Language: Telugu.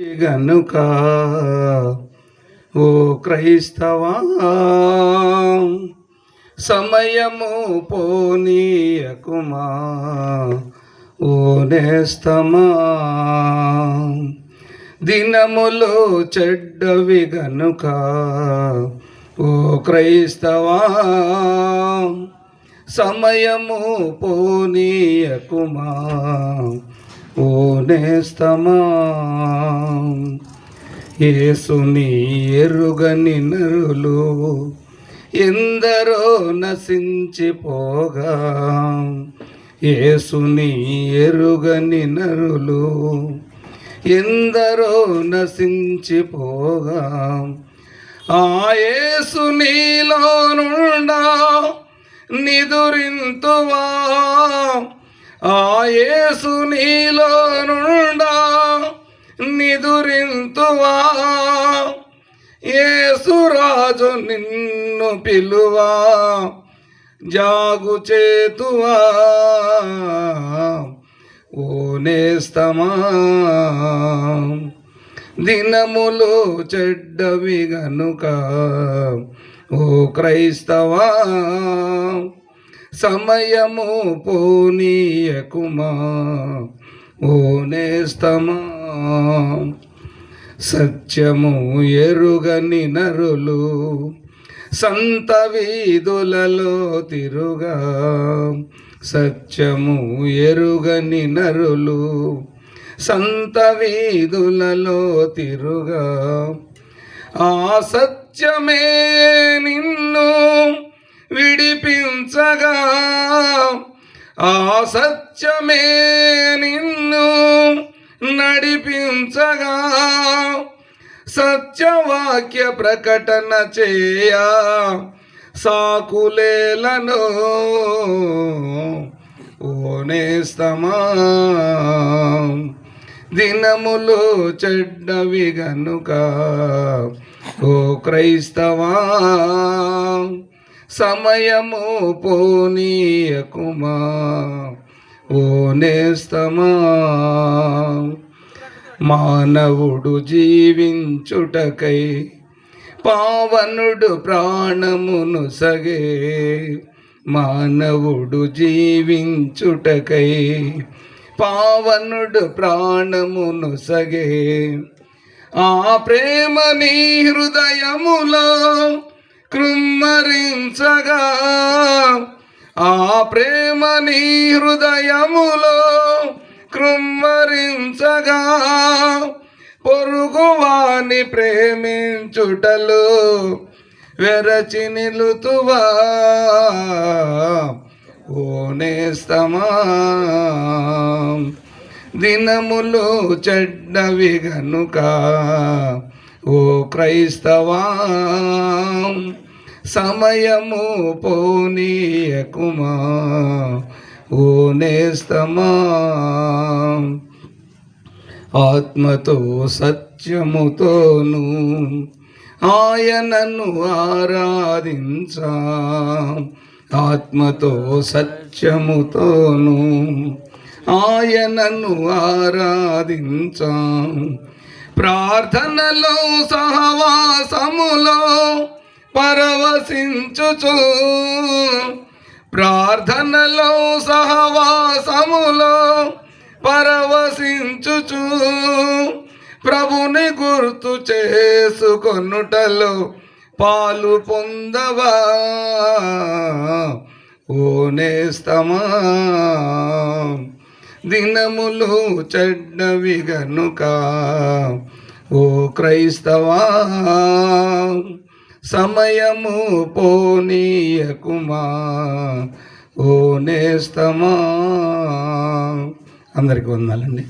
గనుక ఓ క్రైస్తవా సమయము పోనీయకుమా ఓ నేస్తమా దినములో చెడ్డవి గనుక ఓ క్రైస్తవా సమయము పోనీయకుమా ఓ నేస్తమా యేసుని ఎరుగని నరులు ఎందరో నశించిపోగా యేసుని ఎరుగని నరులు ఎందరో నశించిపోగా ఆ యేసు నీలో నుండా నిదురింతువా ఆ యేసు నీలో నుండా నిదురింతువా యేసురాజు నిన్ను పిలువా జాగు చేతువా ఓ నేస్తమా దినములు చెడ్డవి గనుక ఓ క్రైస్తవా సమయము పోనీయకుమా ఓ నేస్తమా సత్యము ఎరుగని నరులు సంత వీధులలో తిరుగా సత్యము ఎరుగని నరులు సంత వీధులలో తిరుగా ఆ సత్యమే నిన్ను విడిపించగా ఆ సత్యమే నిన్ను నడిపించగా సత్యవాక్య ప్రకటన చేయా సాకులేలను ఓ నేస్తమా దినములు చెడ్డవి గనుక ఓ క్రైస్తవా సమయము పోనీయకుమా ఓ నేస్తమా మానవుడు జీవించుటకై పావనుడు ప్రాణమును సగే మానవుడు జీవించుటకై పావనుడు ప్రాణమును సగే ఆ ప్రేమ నీ హృదయములో కృమ్మరించగా ఆ ప్రేమ నీ హృదయములో కృమ్మరించగా పొరుగువాని ప్రేమించుటలో వెరచి నిలుతువా ఓ నేస్తమా దినములు చెడ్డవి గనుక ఓ క్రైస్తవా సమయము పోనీయకుమా ఓ నేస్తమా ఆత్మతో సత్యముతోను ఆయనను ఆరాధించా ఆత్మతో సత్యముతోను ఆయనను ఆరాధించా ప్రార్థనలో సహవాసములో పరవశించుచు ప్రార్థనలో సహవాసములో పరవశించుచు ప్రభుని గుర్తు చేసుకొనుటలో పాలు పొందవా ఓ నేస్తమా దినములు చెడ్డవి గనుక ఓ క్రైస్తవా సమయము పోనీయకుమా ఓ నేస్తమా అందరికి వందనాలండి.